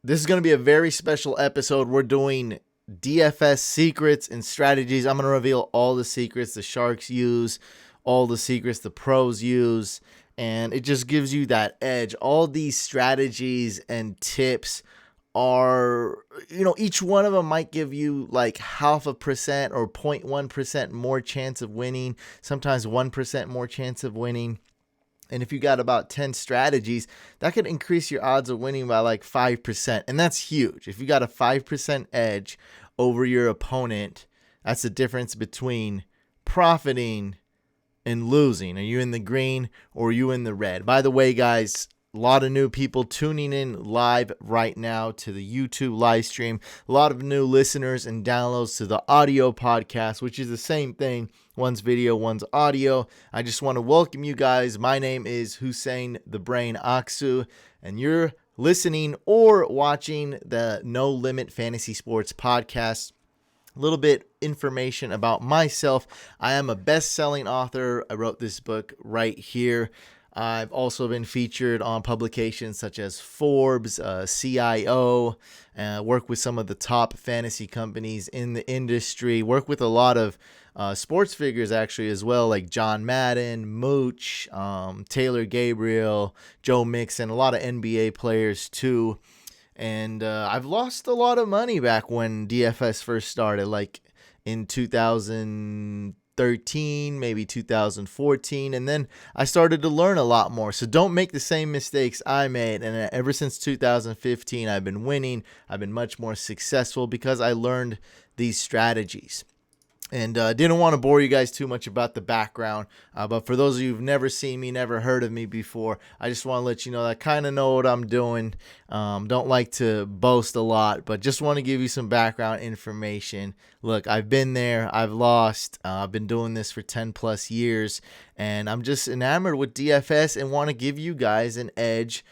This is going to be a very special episode. We're doing DFS secrets and strategies. I'm going to reveal all the secrets the sharks use, all the secrets the pros use, and it just gives you that edge. All these strategies and tips are, each one of them might give you like 0.5% or 0.1% more chance of winning, sometimes 1% more chance of winning. And if you got about 10 strategies, that could increase your odds of winning by like 5%. And that's huge. If you got a 5% edge over your opponent, that's the difference between profiting and losing. Are you in the green or are you in the red? By the way, guys, a lot of new people tuning in live right now to the YouTube live stream. A lot of new listeners and downloads to the audio podcast, which is the same thing. One's video, one's audio. I just want to welcome you guys. My name is Hussein the Brain Aksu, and you're listening or watching the No Limit Fantasy Sports podcast. A little bit information about myself. I am a best-selling author. I wrote this book right here. I've also been featured on publications such as Forbes, CIO, work with some of the top fantasy companies in the industry, work with a lot of sports figures actually as well, like John Madden, Mooch, Taylor Gabriel, Joe Mixon, a lot of NBA players too. And I've lost a lot of money back when DFS first started, like in 2013, maybe 2014, and then I started to learn a lot more. So don't make the same mistakes I made. And ever since 2015, I've been winning. I've been much more successful because I learned these strategies. And didn't want to bore you guys too much about the background. But for those of you who've never seen me, never heard of me before, I just want to let you know that I kind of know what I'm doing. Don't like to boast a lot, but just want to give you some background information. Look, I've been there. I've lost. I've been doing this for 10 plus years. And I'm just enamored with DFS and want to give you guys an edge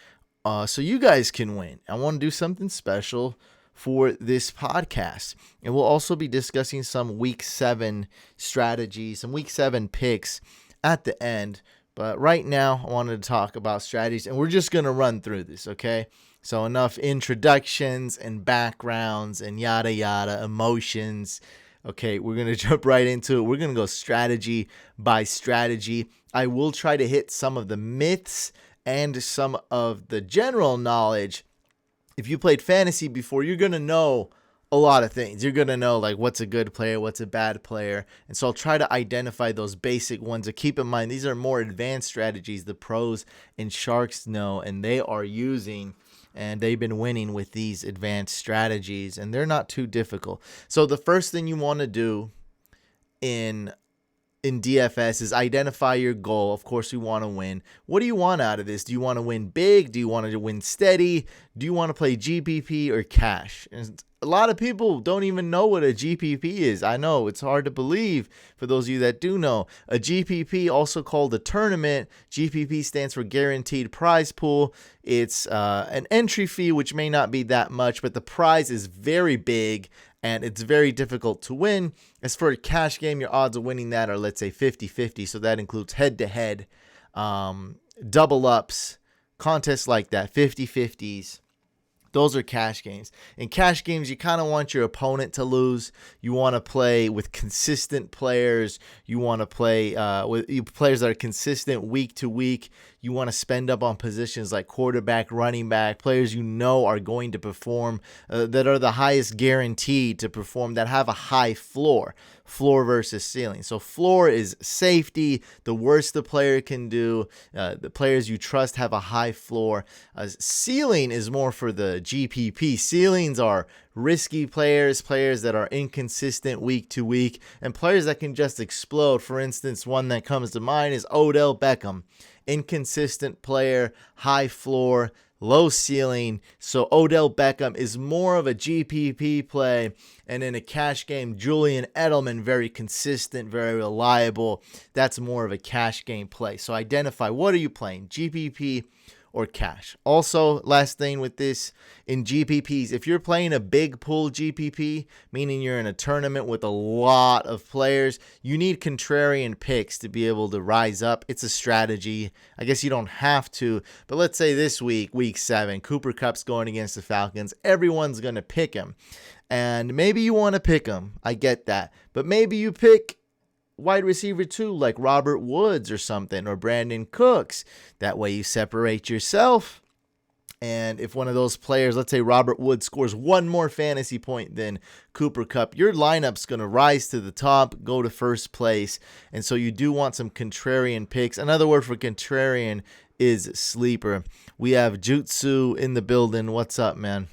so you guys can win. I want to do something special for this podcast. And we'll also be discussing some week 7 strategies, some week 7 picks at the end. But right now, I wanted to talk about strategies, and we're just going to run through this, okay? So enough introductions and backgrounds and yada yada, emotions. Okay, we're going to jump right into it. We're going to go strategy by strategy. I will try to hit some of the myths and some of the general knowledge. If you played fantasy before, you're going to know a lot of things. You're going to know like what's a good player, what's a bad player. And so I'll try to identify those basic ones. To keep in mind, these are more advanced strategies the pros and sharks know and they are using. And they've been winning with these advanced strategies. And they're not too difficult. So the first thing you want to do in DFS is identify your goal. Of course, we want to win. What do you want out of this? Do you want to win big? Do you want to win steady? Do you want to play GPP or cash? And a lot of people don't even know what a GPP is. I know it's hard to believe for those of you that do know. A GPP, also called a tournament. GPP stands for Guaranteed Prize Pool. It's an entry fee, which may not be that much, but the prize is very big. And it's very difficult to win. As for a cash game, your odds of winning that are, let's say, 50-50. So that includes head-to-head, double ups, contests like that, 50-50s. Those are cash games. In cash games, you kind of want your opponent to lose. You want to play with consistent players. You want to play with players that are consistent week to week. You want to spend up on positions like quarterback, running back, players you know are going to perform, that are the highest guaranteed to perform, that have a high floor versus ceiling. So floor is safety, the worst the player can do. The players you trust have a high floor. Ceiling is more for the GPP. Ceilings are risky players that are inconsistent week to week, and players that can just explode. For instance, one that comes to mind is Odell Beckham. Inconsistent player, high floor, low ceiling. So Odell Beckham is more of a GPP play. And in a cash game, Julian Edelman, very consistent, very reliable. That's more of a cash game play. So identify, what are you playing, GPP or cash. Also, last thing with this, in GPPs, if you're playing a big pool GPP, meaning you're in a tournament with a lot of players, you need contrarian picks to be able to rise up. It's a strategy. I guess you don't have to, but let's say this week 7, Cooper Kupp's going against the Falcons. Everyone's going to pick him. And maybe you want to pick him. I get that. But maybe you pick wide receiver 2 like Robert Woods or something, or Brandon Cooks. That way you separate yourself. And if one of those players, let's say Robert Woods, scores one more fantasy point than Cooper Kupp, your lineup's going to rise to the top, go to first place. And so you do want some contrarian picks. Another word for contrarian is sleeper. We have Jutsu in the building. What's up, man?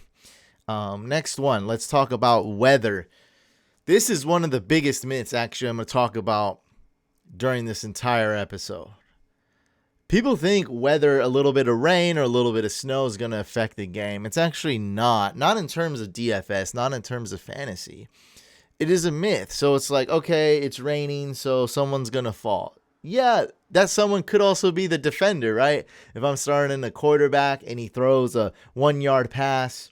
Next one, let's talk about weather. This is one of the biggest myths, actually, I'm going to talk about during this entire episode. People think weather, a little bit of rain or a little bit of snow is going to affect the game. It's actually not. Not in terms of DFS, not in terms of fantasy. It is a myth. So it's like, okay, it's raining, so someone's going to fall. Yeah, that someone could also be the defender, right? If I'm starting a quarterback and he throws a 1-yard pass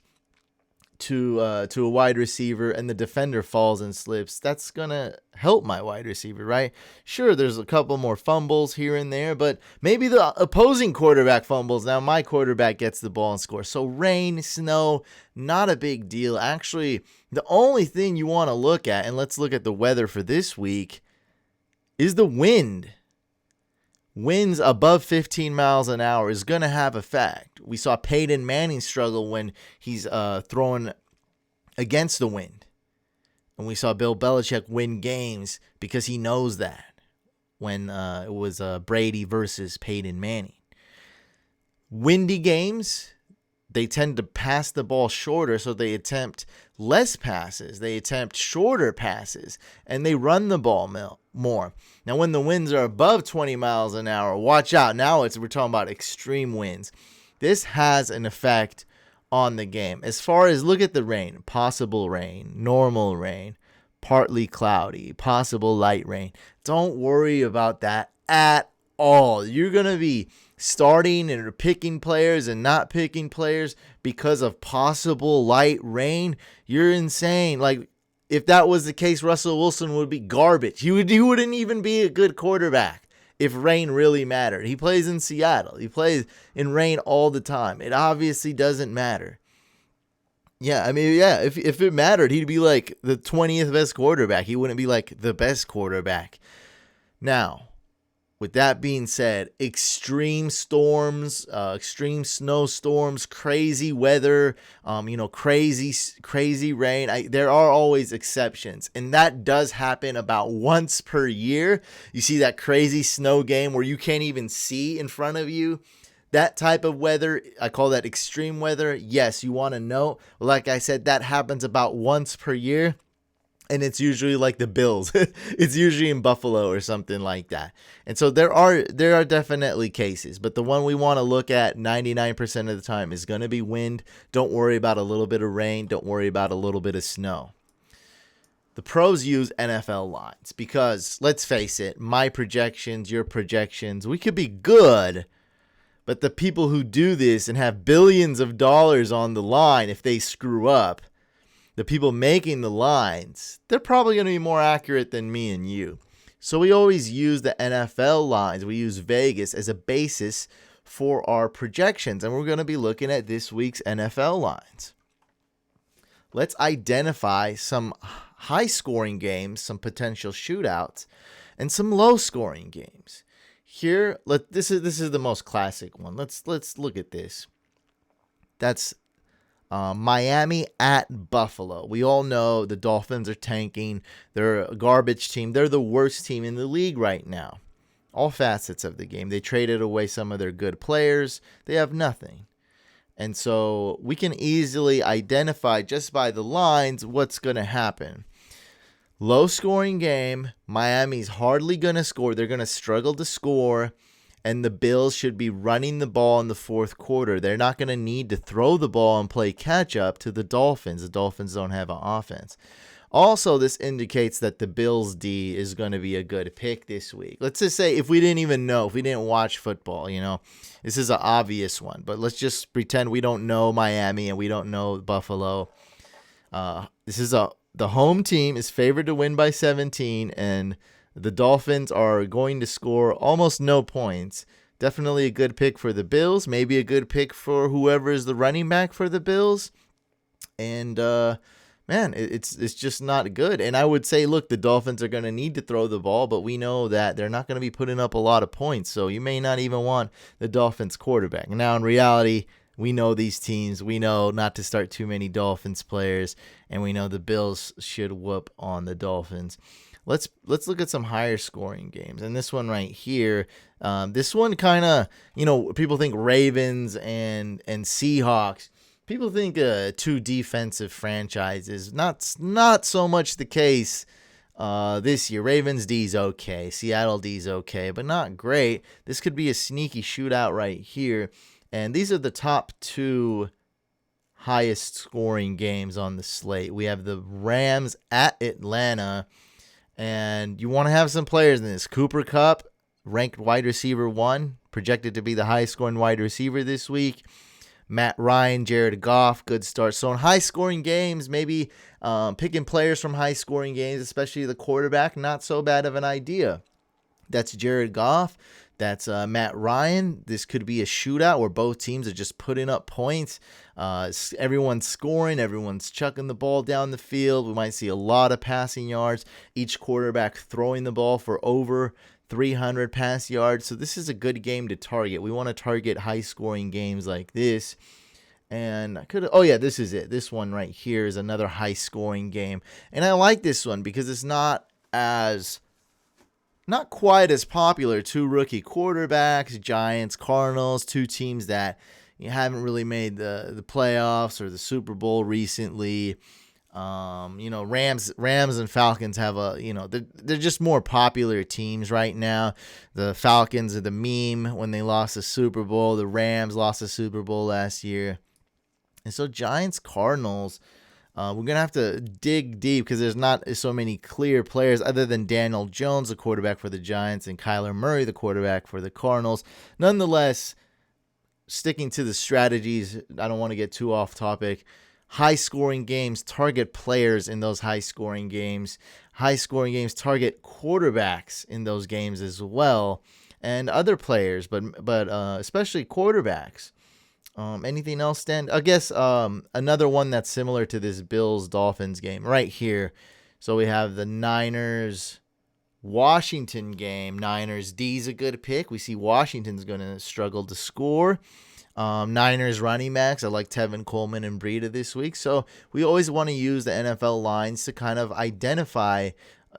to a wide receiver and the defender falls and slips, that's gonna help my wide receiver, right? Sure, there's a couple more fumbles here and there, but maybe the opposing quarterback fumbles. Now my quarterback gets the ball and scores. So rain, snow, not a big deal. Actually, the only thing you want to look at, and let's look at the weather for this week, is the wind. Winds above 15 miles an hour is going to have effect. We saw Peyton Manning struggle when he's throwing against the wind. And we saw Bill Belichick win games because he knows that when it was Brady versus Peyton Manning. Windy games, they tend to pass the ball shorter, so they attempt less passes. They attempt shorter passes, and they run the ball more. Now, when the winds are above 20 miles an hour, watch out. Now we're talking about extreme winds. This has an effect on the game. As far as, look at the rain, possible rain, normal rain, partly cloudy, possible light rain. Don't worry about that at all. You're going to be starting and picking players and not picking players because of possible light rain. You're insane. Like, if that was the case, Russell Wilson would be garbage. He wouldn't even be a good quarterback if rain really mattered. He plays in Seattle. He plays in rain all the time. It obviously doesn't matter. Yeah, I mean, yeah, if it mattered, he'd be like the 20th best quarterback. He wouldn't be like the best quarterback. Now, with that being said, extreme storms, extreme snowstorms, crazy weather, crazy rain. There are always exceptions, and that does happen about once per year. You see that crazy snow game where you can't even see in front of you. That type of weather, I call that extreme weather. Yes, you want to know. Like I said, that happens about once per year. And it's usually like the Bills. It's usually in Buffalo or something like that. And so there are definitely cases. But the one we want to look at 99% of the time is going to be wind. Don't worry about a little bit of rain. Don't worry about a little bit of snow. The pros use NFL lines because, let's face it, my projections, your projections, we could be good. But the people who do this and have billions of dollars on the line, if they screw up, the people making the lines, they're probably going to be more accurate than me and you. So we always use the NFL lines. We use Vegas as a basis for our projections. And we're going to be looking at this week's NFL lines. Let's identify some high-scoring games, some potential shootouts, and some low-scoring games. Here, this is the most classic one. Let's look at this. That's Miami at Buffalo. We all know the Dolphins are tanking. They're a garbage team. They're the worst team in the league right now. All facets of the game. They traded away some of their good players. They have nothing. And so we can easily identify just by the lines what's going to happen. Low scoring game. Miami's hardly going to score. They're going to struggle to score. And the Bills should be running the ball in the fourth quarter. They're not going to need to throw the ball and play catch up to the Dolphins. The Dolphins don't have an offense. Also, this indicates that the Bills D is going to be a good pick this week. Let's just say if we didn't even know, if we didn't watch football, this is an obvious one. But let's just pretend we don't know Miami and we don't know Buffalo. The home team is favored to win by 17, and the Dolphins are going to score almost no points. Definitely a good pick for the Bills. Maybe a good pick for whoever is the running back for the Bills. And man, it's just not good. And I would say, look, the Dolphins are going to need to throw the ball, but we know that they're not going to be putting up a lot of points. So you may not even want the Dolphins quarterback. Now, in reality, we know these teams. We know not to start too many Dolphins players, and we know the Bills should whoop on the Dolphins. Let's look at some higher scoring games. And this one right here, this one kind of, people think Ravens and Seahawks. People think two defensive franchises. Not so much the case this year. Ravens D's okay. Seattle D's okay, but not great. This could be a sneaky shootout right here. And these are the top two highest scoring games on the slate. We have the Rams at Atlanta. And you want to have some players in this. Cooper Kupp, ranked wide receiver 1, projected to be the highest scoring wide receiver this week. Matt Ryan, Jared Goff, good start. So in high scoring games, maybe picking players from high scoring games, especially the quarterback, not so bad of an idea. That's Jared Goff. That's Matt Ryan. This could be a shootout where both teams are just putting up points. Everyone's scoring. Everyone's chucking the ball down the field. We might see a lot of passing yards. Each quarterback throwing the ball for over 300 pass yards. So this is a good game to target. We want to target high-scoring games like this. And this is it. This one right here is another high-scoring game. And I like this one because it's not quite as popular. Two rookie quarterbacks, Giants, Cardinals, two teams that haven't really made the playoffs or the Super Bowl recently. Rams and Falcons have they're just more popular teams right now. The Falcons are the meme when they lost the Super Bowl. The Rams lost the Super Bowl last year. And so Giants, Cardinals, we're going to have to dig deep because there's not so many clear players other than Daniel Jones, the quarterback for the Giants, and Kyler Murray, the quarterback for the Cardinals. Nonetheless, sticking to the strategies, I don't want to get too off topic. High-scoring games target players in those high-scoring games. High-scoring games target quarterbacks in those games as well, and other players, but especially quarterbacks. Anything else, Stan? I guess another one that's similar to this Bills-Dolphins game right here. So we have the Niners-Washington game. Niners D's a good pick. We see Washington's going to struggle to score. Niners running backs, I like Tevin Coleman and Breida this week. So we always want to use the NFL lines to kind of identify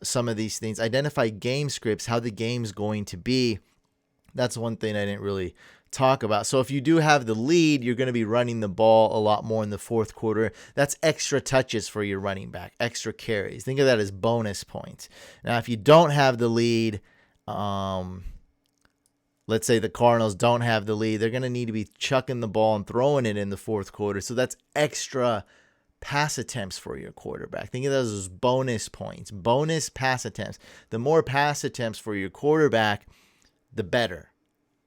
some of these things, identify game scripts, how the game's going to be. That's one thing I didn't really talk about. So if you do have the lead, you're going to be running the ball a lot more in the fourth quarter. That's extra touches for your running back, extra carries. Think of that as bonus points. Now, if you don't have the lead, let's say the Cardinals don't have the lead, they're going to need to be chucking the ball and throwing it in the fourth quarter. So that's extra pass attempts for your quarterback. Think of those as bonus points, bonus pass attempts. The more pass attempts for your quarterback, the better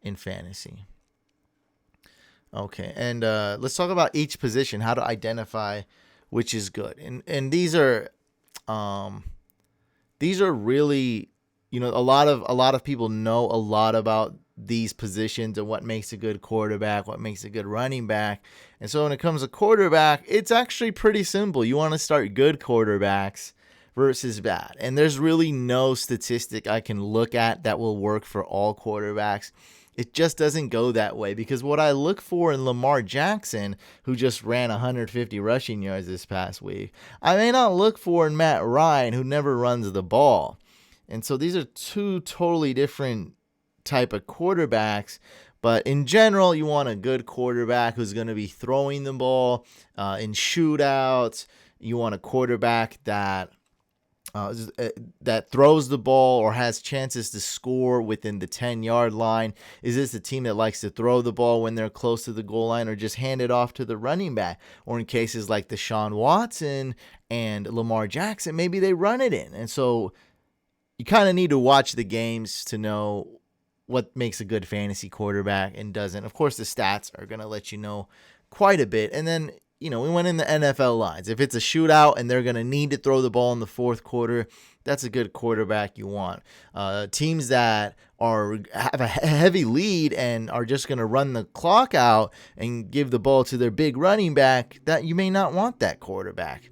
in fantasy. Okay, and let's talk about each position, how to identify which is good. And these are really, a lot of people know a lot about these positions and what makes a good quarterback, what makes a good running back. And so when it comes to quarterback, it's actually pretty simple. You want to start good quarterbacks versus bad. And there's really no statistic I can look at that will work for all quarterbacks. It just doesn't go that way, because what I look for in Lamar Jackson, who just ran 150 rushing yards this past week, I may not look for in Matt Ryan, who never runs the ball. And so these are two totally different type of quarterbacks. But in general, you want a good quarterback who's going to be throwing the ball in shootouts. You want a quarterback that that throws the ball or has chances to score within the 10-yard line? Is this a team that likes to throw the ball when they're close to the goal line, or just hand it off to the running back? Or in cases like Deshaun Watson and Lamar Jackson, maybe they run it in. And so you kind of need to watch the games to know what makes a good fantasy quarterback and doesn't. Of course, the stats are going to let you know quite a bit. And then, we went in the NFL lines. If it's a shootout and they're going to need to throw the ball in the fourth quarter, that's a good quarterback you want. Teams that have a heavy lead and are just going to run the clock out and give the ball to their big running back, that you may not want that quarterback.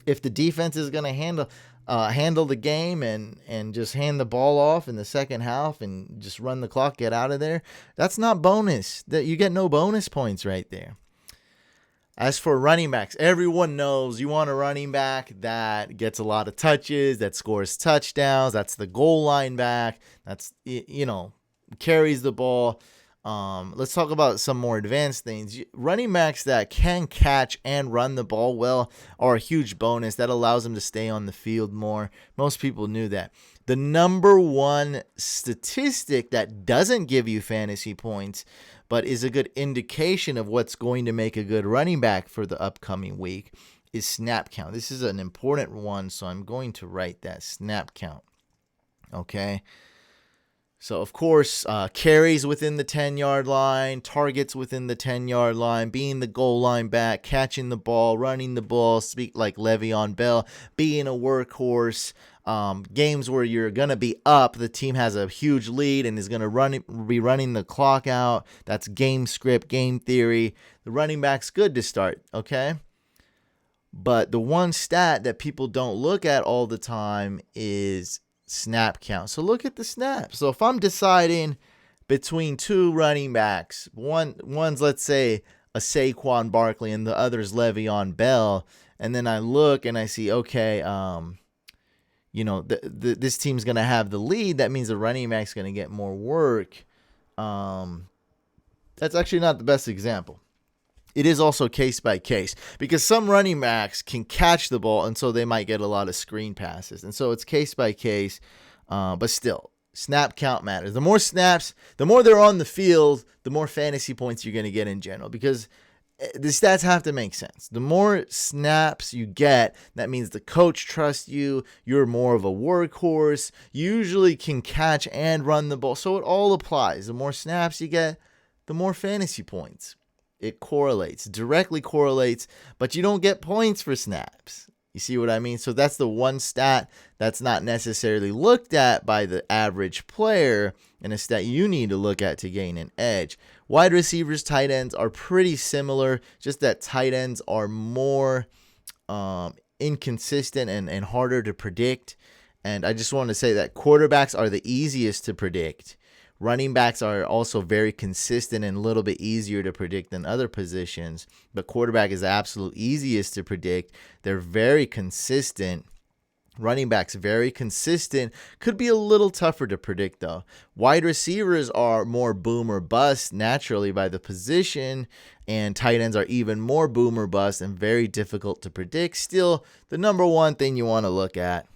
If the defense is going to handle the game and just hand the ball off in the second half and just run the clock, get out of there, that's not bonus. That you get no bonus points right there. As for running backs, everyone knows you want a running back that gets a lot of touches, that scores touchdowns. That's the goal line back. That's, carries the ball. Let's talk about some more advanced things. Running backs that can catch and run the ball well are a huge bonus. That allows them to stay on the field more. Most people knew that. The number one statistic that doesn't give you fantasy points, but is a good indication of what's going to make a good running back for the upcoming week, is snap count. This is an important one, so I'm going to write that snap count. Okay. So, of course, carries within the 10-yard line, targets within the 10-yard line, being the goal line back, catching the ball, running the ball, speak like Le'Veon Bell, being a workhorse. Games where you're going to be up, the team has a huge lead and is going to be running the clock out. That's game script, game theory. The running back's good to start, okay? But the one stat that people don't look at all the time is snap count. So look at the snaps. So if I'm deciding between two running backs, one's, let's say, a Saquon Barkley and the other's Le'Veon Bell, and then I look and I see, okay, this team's going to have the lead. That means the running back's going to get more work. That's actually not the best example. It is also case by case, because some running backs can catch the ball, and so they might get a lot of screen passes. And so it's case by case, but still, snap count matters. The more snaps, the more they're on the field, the more fantasy points you're going to get in general, because the stats have to make sense. The more snaps you get, that means the coach trusts you. You're more of a workhorse. You usually can catch and run the ball. So it all applies. The more snaps you get, the more fantasy points. It correlates, directly correlates, but you don't get points for snaps. You see what I mean? So that's the one stat that's not necessarily looked at by the average player, and a stat you need to look at to gain an edge. Wide receivers, tight ends are pretty similar, just that tight ends are more inconsistent and harder to predict. And I just want to say that quarterbacks are the easiest to predict. Running backs are also very consistent and a little bit easier to predict than other positions, but quarterback is the absolute easiest to predict. They're very consistent. Running backs, very consistent. Could be a little tougher to predict, though. Wide receivers are more boom or bust naturally by the position, and tight ends are even more boom or bust and very difficult to predict. Still, the number one thing you want to look at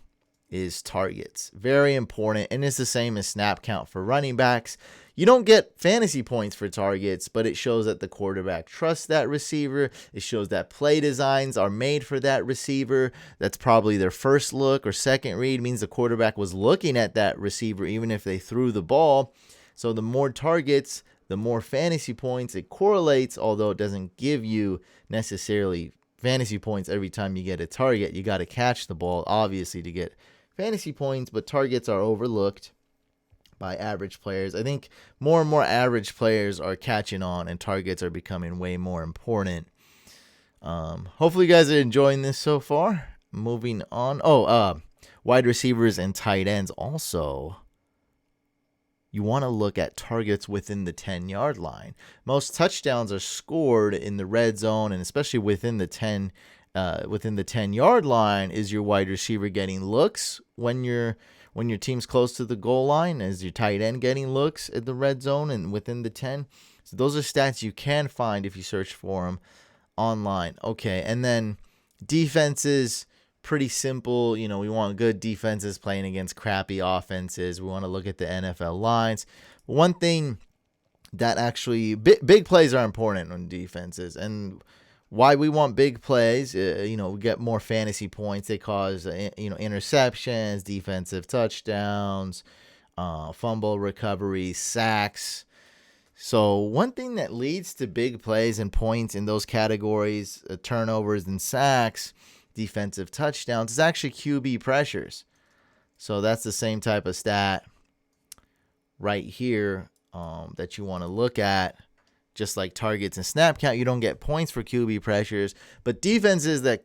is targets. Very important, and it's the same as snap count for running backs. You don't get fantasy points for targets, but it shows that the quarterback trusts that receiver. It shows that play designs are made for that receiver. That's probably their first look or second read, means the quarterback was looking at that receiver even if they threw the ball. So the more targets, the more fantasy points. It correlates, although it doesn't give you necessarily fantasy points every time you get a target. You got to catch the ball, obviously, to get fantasy points, but targets are overlooked by average players. I think more and more average players are catching on, and targets are becoming way more important. Hopefully you guys are enjoying this so far. Moving on. Wide receivers and tight ends also. You want to look at targets within the 10-yard line. Most touchdowns are scored in the red zone, and especially within the 10-yard line. Is your wide receiver getting looks when your team's close to the goal line? Is your tight end getting looks at the red zone and within the 10? So those are stats you can find if you search for them online. Okay, and then defenses pretty simple. You know, we want good defenses playing against crappy offenses. We want to look at the NFL lines. One thing that actually, big plays are important on defenses, and why we want big plays, we get more fantasy points. They cause, interceptions, defensive touchdowns, fumble recoveries, sacks. So one thing that leads to big plays and points in those categories, turnovers and sacks, defensive touchdowns, is actually QB pressures. So that's the same type of stat right here that you want to look at. Just like targets and snap count, you don't get points for QB pressures. But defenses that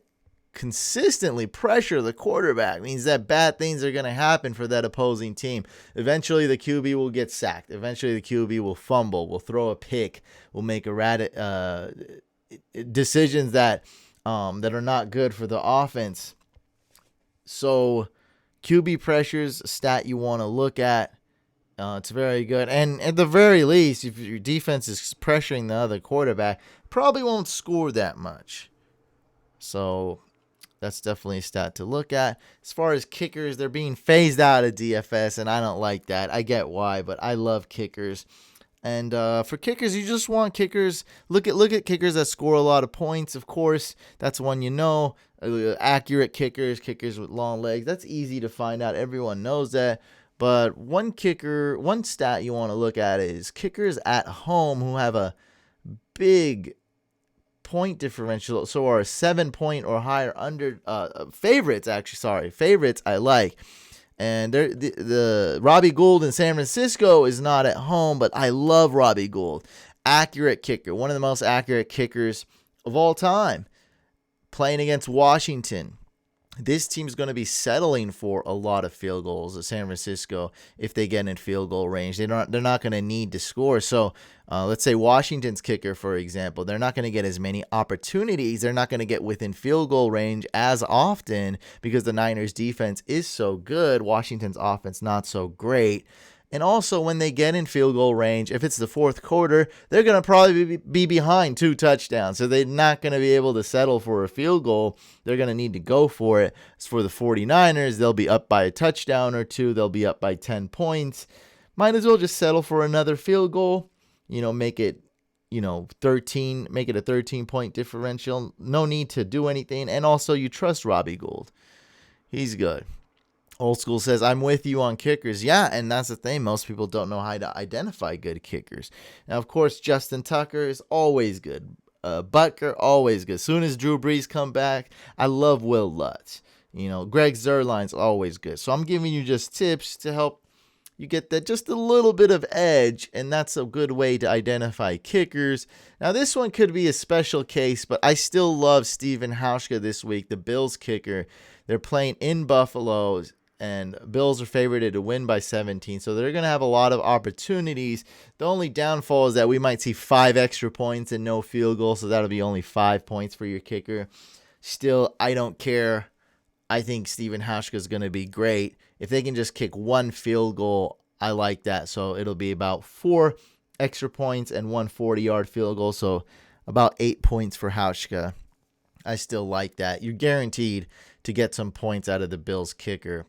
consistently pressure the quarterback means that bad things are going to happen for that opposing team. Eventually, the QB will get sacked. Eventually, the QB will fumble, will throw a pick, will make decisions that are not good for the offense. So, QB pressures, stat you want to look at. It's very good. And at the very least, if your defense is pressuring the other quarterback, probably won't score that much. So that's definitely a stat to look at. As far as kickers, they're being phased out of DFS, and I don't like that. I get why, but I love kickers. And for kickers, you just want kickers. Look at kickers that score a lot of points. Of course, that's one you know. Accurate kickers with long legs. That's easy to find out. Everyone knows that. But one stat you want to look at is kickers at home who have a big point differential, so are 7-point or higher under favorites. Favorites I like, and the Robbie Gould in San Francisco is not at home, but I love Robbie Gould. Accurate kicker, one of the most accurate kickers of all time, playing against Washington. This team's going to be settling for a lot of field goals at San Francisco if they get in field goal range. They're not going to need to score. So let's say Washington's kicker, for example, they're not going to get as many opportunities. They're not going to get within field goal range as often because the Niners defense is so good. Washington's offense not so great. And also, when they get in field goal range, if it's the fourth quarter, they're going to probably be behind 2 touchdowns. So they're not going to be able to settle for a field goal. They're going to need to go for it. As for the 49ers, they'll be up by a touchdown or 2. They'll be up by 10 points. Might as well just settle for another field goal. Make it, 13. Make it a 13-point differential. No need to do anything. And also, you trust Robbie Gould. He's good. Old School says, I'm with you on kickers. Yeah, and that's the thing. Most people don't know how to identify good kickers. Now, of course, Justin Tucker is always good. Butker, always good. As soon as Drew Brees come back, I love Will Lutz. Greg Zuerlein's always good. So I'm giving you just tips to help you get that just a little bit of edge, and that's a good way to identify kickers. Now, this one could be a special case, but I still love Stephen Hauschka this week, the Bills kicker. They're playing in Buffalo, and Bills are favored to win by 17, so they're going to have a lot of opportunities. The only downfall is that we might see 5 extra points and no field goal, so that'll be only 5 points for your kicker. Still, I don't care. I think Stephen Hauschka is going to be great. If they can just kick 1 field goal, I like that. So it'll be about 4 extra points and 1 40-yard field goal, so about 8 points for Hauschka. I still like that. You're guaranteed to get some points out of the Bills kicker.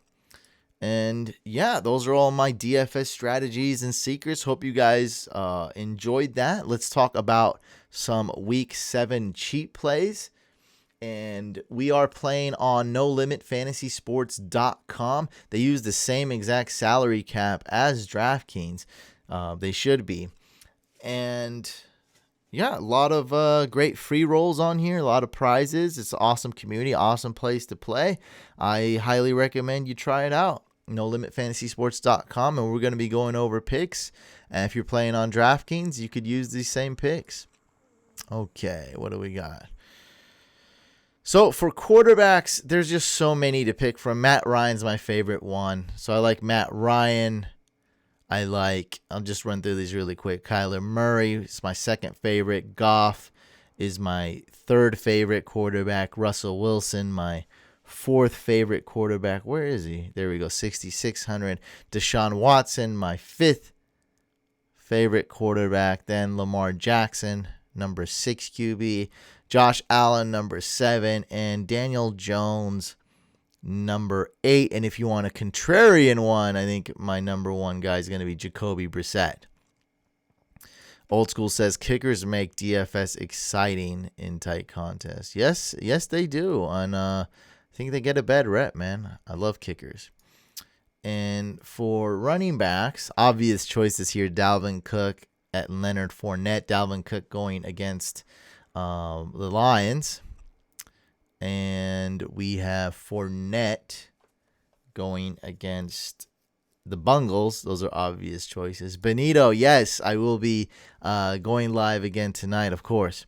And yeah, those are all my DFS strategies and secrets. Hope you guys enjoyed that. Let's talk about some Week 7 cheat plays. And we are playing on NoLimitFantasySports.com. They use the same exact salary cap as DraftKings. They should be. And yeah, a lot of great free rolls on here, a lot of prizes. It's an awesome community, awesome place to play. I highly recommend you try it out. NoLimitFantasySports.com, and we're going to be going over picks. And if you're playing on DraftKings, you could use these same picks. Okay, what do we got? So for quarterbacks, there's just so many to pick from. Matt Ryan's my favorite one. So I like Matt Ryan. I'll just run through these really quick. Kyler Murray is my second favorite. Goff is my third favorite quarterback. Russell Wilson, my fourth favorite quarterback. Where is he? There we go, 6,600. Deshaun Watson, my fifth favorite quarterback. Then Lamar Jackson, number 6 QB. Josh Allen, number 7. And Daniel Jones, number 8. And if you want a contrarian one, I think my number 1 guy is going to be Jacoby Brissett. Old School says kickers make DFS exciting in tight contests. Yes, they do. And I think they get a bad rep, man. I love kickers. And for running backs, obvious choices here: Dalvin Cook at Leonard Fournette. Dalvin Cook going against the Lions. And we have Fournette going against the Bungles. Those are obvious choices. Benito, yes, I will be going live again tonight, of course.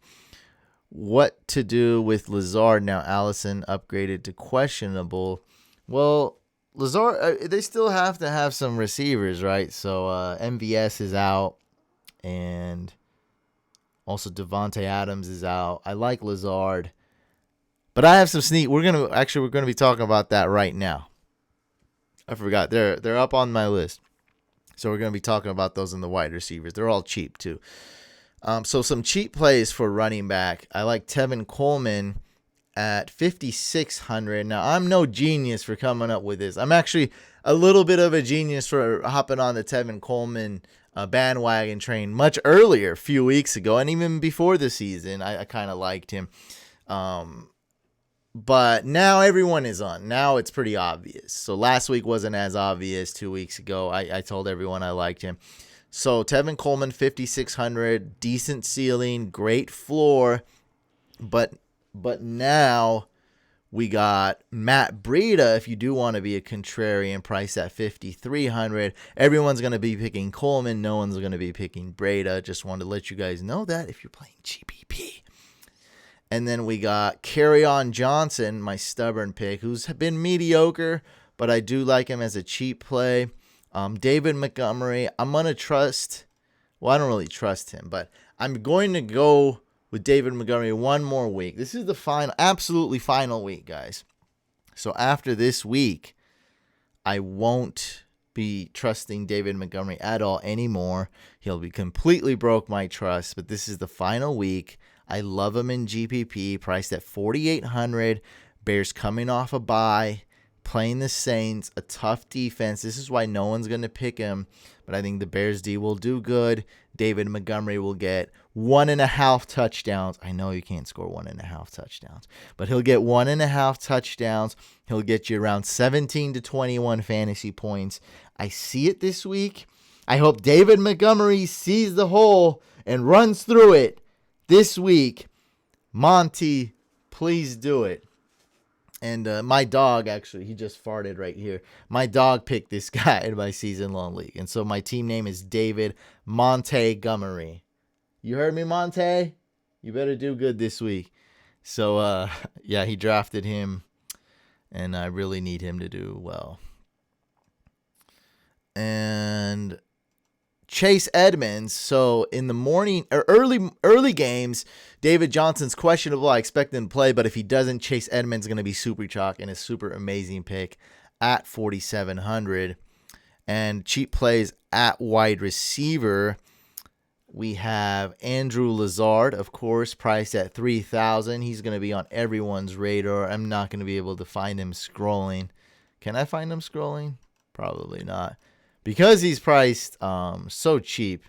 What to do with Lazard now? Allison upgraded to questionable. Well, Lazard, they still have to have some receivers, right? So MVS is out, and also Devontae Adams is out. I like Lazard, but I have some sneak. We're gonna be talking about that right now. I forgot. They're up on my list. So we're going to be talking about those in the wide receivers. They're all cheap too. So some cheap plays for running back. I like Tevin Coleman at 5,600. Now, I'm no genius for coming up with this. I'm actually a little bit of a genius for hopping on the Tevin Coleman bandwagon train much earlier, a few weeks ago. And even before the season, I kind of liked him. But now everyone is on. Now it's pretty obvious. So last week wasn't as obvious. 2 weeks ago, I told everyone I liked him. So Tevin Coleman, 5,600, decent ceiling, great floor. But now we got Matt Breida, if you do want to be a contrarian, price at 5,300. Everyone's going to be picking Coleman. No one's going to be picking Breida. Just wanted to let you guys know that if you're playing GPP. And then we got Kerryon Johnson, my stubborn pick, who's been mediocre, but I do like him as a cheap play. David Montgomery, I'm going to trust. Well, I don't really trust him, but I'm going to go with David Montgomery one more week. This is the absolutely final week, guys. So after this week, I won't be trusting David Montgomery at all anymore. He'll be completely broke my trust, but this is the final week. I love him in GPP, priced at 4,800. Bears coming off a bye, playing the Saints, a tough defense. This is why no one's going to pick him, but I think the Bears D will do good. David Montgomery will get 1.5 touchdowns. I know you can't score 1.5 touchdowns, but he'll get 1.5 touchdowns. He'll get you around 17 to 21 fantasy points. I see it this week. I hope David Montgomery sees the hole and runs through it this week. Monty, please do it. And my dog, actually, he just farted right here. My dog picked this guy in my season-long league. And so my team name is David Montgomery. You heard me, Monte? You better do good this week. So, yeah, he drafted him, and I really need him to do well. And Chase Edmonds. So in the morning or early games, David Johnson's questionable. I expect him to play, but if he doesn't, Chase Edmonds is going to be super chalk and a super amazing pick at 4,700. And cheap plays at wide receiver. We have Andrew Lazard, of course, priced at 3,000. He's going to be on everyone's radar. I'm not going to be able to find him scrolling. Can I find him scrolling? Probably not. Because he's priced so cheap,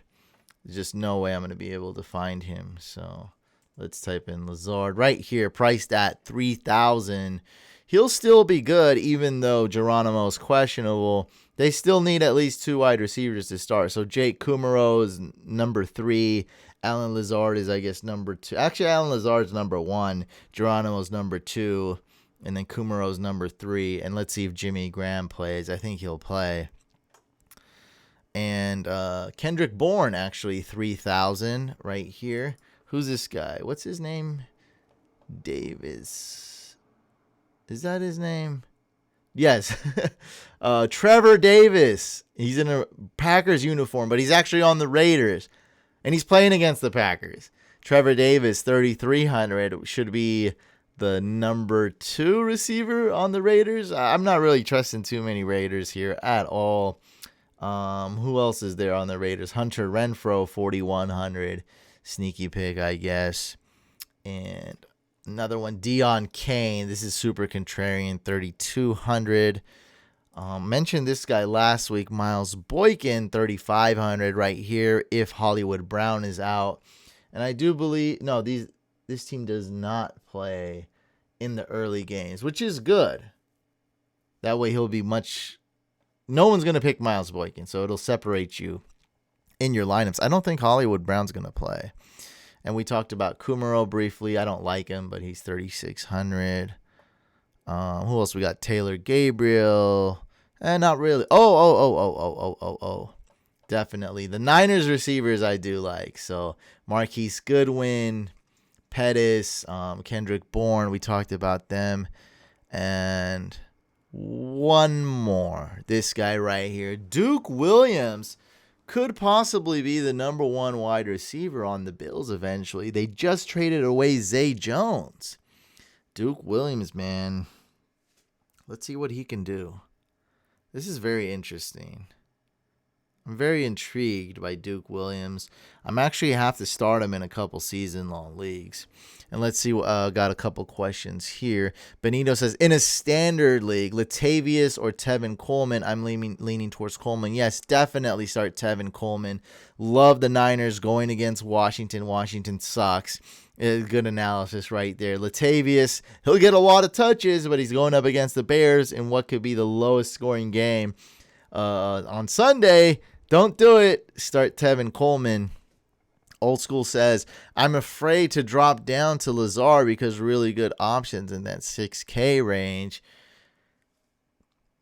there's just no way I'm going to be able to find him. So let's type in Lazard right here, priced at 3,000. He'll still be good, even though Geronimo is questionable. They still need at least 2 wide receivers to start. So Jake Kumaro is number 3. Alan Lazard is, I guess, number 2. Actually, Alan Lazard's number 1. Geronimo's number 2. And then Kumaro's number 3. And let's see if Jimmy Graham plays. I think he'll play. And Kendrick Bourne, actually, 3,000 right here. Who's this guy? What's his name? Davis. Is that his name? Yes. Trevor Davis. He's in a Packers uniform, but he's actually on the Raiders. And he's playing against the Packers. Trevor Davis, 3,300, should be the number 2 receiver on the Raiders. I'm not really trusting too many Raiders here at all. Who else is there on the Raiders? Hunter Renfrow, 4,100. Sneaky pick, I guess. And Another one, Dion Kane. This is super contrarian, 3,200. Mentioned this guy last week, Miles Boykin, 3,500 right here if Hollywood Brown is out. And I do believe, no, this team does not play in the early games, which is good. That way he'll be no one's going to pick Miles Boykin, so it'll separate you in your lineups. I don't think Hollywood Brown's going to play. And we talked about Kumaro briefly. I don't like him, but he's 3,600. Who else we got? Taylor Gabriel. Not really. Oh. Definitely. The Niners receivers I do like. So Marquise Goodwin, Pettis, Kendrick Bourne. We talked about them. And one more. This guy right here. Duke Williams could possibly be the number one wide receiver on the Bills eventually. They just traded away Zay Jones. Duke Williams, man. Let's see what he can do. This is very interesting. I'm very intrigued by Duke Williams. I'm actually have to start him in a couple season-long leagues. And let's see, got a couple questions here. Benito says, in a standard league, Latavius or Tevin Coleman? I'm leaning towards Coleman. Yes, definitely start Tevin Coleman. Love the Niners going against Washington. Washington sucks. Good analysis right there. Latavius, he'll get a lot of touches, but he's going up against the Bears in what could be the lowest scoring game on Sunday. Don't do it. Start Tevin Coleman. Old School says, I'm afraid to drop down to Lazard because really good options in that 6K range.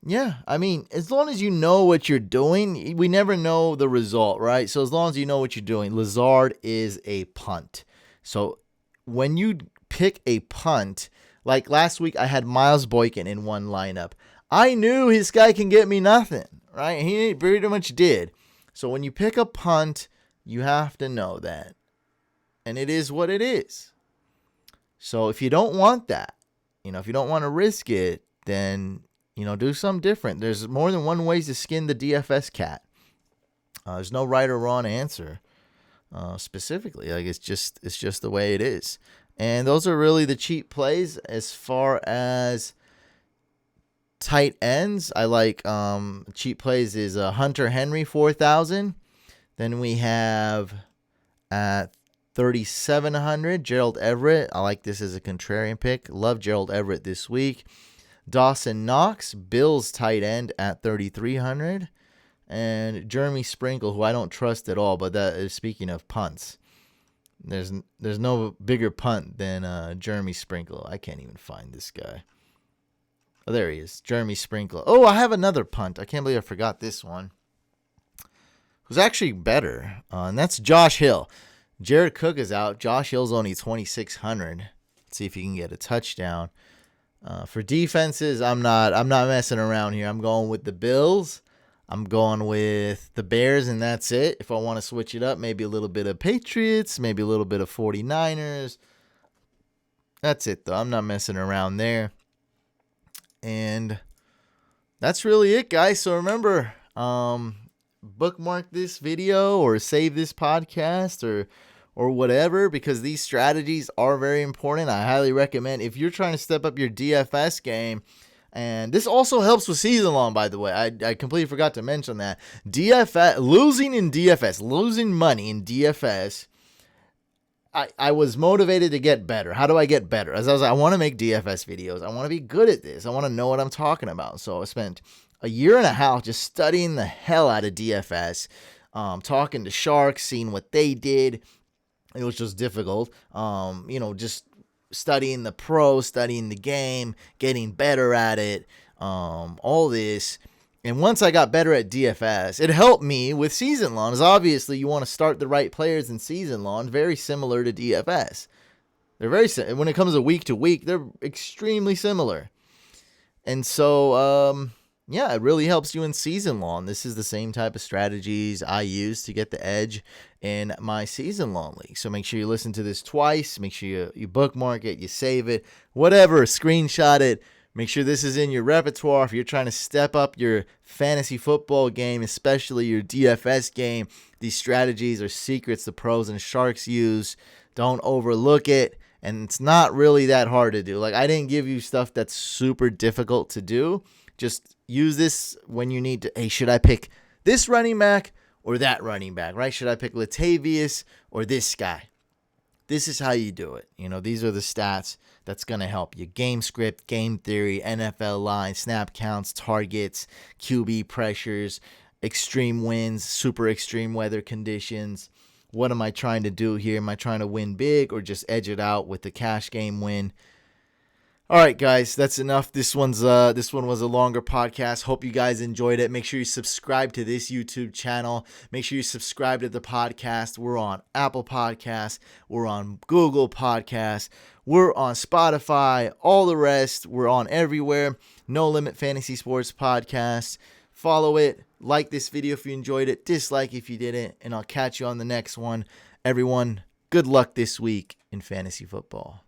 Yeah, I mean, as long as you know what you're doing, we never know the result, right? So as long as you know what you're doing, Lazard is a punt. So when you pick a punt, like last week I had Miles Boykin in one lineup. I knew his guy can get me nothing, right? He pretty much did. So when you pick a punt, you have to know that. And it is what it is. So if you don't want that, if you don't want to risk it, then, do something different. There's more than one way to skin the DFS cat. There's no right or wrong answer specifically. Like it's just the way it is. And those are really the cheap plays as far as tight ends. I like cheap plays is Hunter Henry 4,000. Then we have at 3,700 Gerald Everett. I like this as a contrarian pick. Love Gerald Everett this week. Dawson Knox, Bills tight end at 3,300. And Jeremy Sprinkle, who I don't trust at all, but that is speaking of punts. There's no bigger punt than Jeremy Sprinkle. I can't even find this guy. Oh, there he is. Jeremy Sprinkle. Oh, I have another punt. I can't believe I forgot this one. Who's actually better. And that's Josh Hill. Jared Cook is out. Josh Hill's only 2,600. Let's see if he can get a touchdown. For defenses, I'm not messing around here. I'm going with the Bills. I'm going with the Bears, and that's it. If I want to switch it up, maybe a little bit of Patriots, maybe a little bit of 49ers. That's it, though. I'm not messing around there. And that's really it, guys. So remember, bookmark this video or save this podcast or whatever, because these strategies are very important. I highly recommend if you're trying to step up your DFS game. And this also helps with season long, by the way. I completely forgot to mention that. DFS, losing money in DFS, I was motivated to get better. How do I get better? As I was like, I want to make DFS videos. I want to be good at this. I want to know what I'm talking about. So I spent a year and a half just studying the hell out of DFS, talking to sharks, seeing what they did. It was just difficult. Just studying the pros, studying the game, getting better at it, all this. And once I got better at DFS, it helped me with season long. As obviously, you want to start the right players in season long, very similar to DFS. They're when it comes to week, they're extremely similar. And so, it really helps you in season long. This is the same type of strategies I use to get the edge in my season long league. So make sure you listen to this twice. Make sure you bookmark it, you save it, whatever, screenshot it. Make sure this is in your repertoire if you're trying to step up your fantasy football game, especially your DFS game. These strategies are secrets the pros and sharks use. Don't overlook it. And it's not really that hard to do. Like, I didn't give you stuff that's super difficult to do. Just use this when you need to. Hey, should I pick this running back or that running back, right? Should I pick Latavius or this guy? This is how you do it. These are the stats that's going to help you. Game script, game theory, NFL line, snap counts, targets, QB pressures, extreme winds, super extreme weather conditions. What am I trying to do here? Am I trying to win big or just edge it out with the cash game win? All right, guys, that's enough. This one was a longer podcast. Hope you guys enjoyed it. Make sure you subscribe to this YouTube channel. Make sure you subscribe to the podcast. We're on Apple Podcasts. We're on Google Podcasts. We're on Spotify. All the rest, we're on everywhere. No Limit Fantasy Sports Podcast. Follow it. Like this video if you enjoyed it. Dislike if you didn't. And I'll catch you on the next one. Everyone, good luck this week in fantasy football.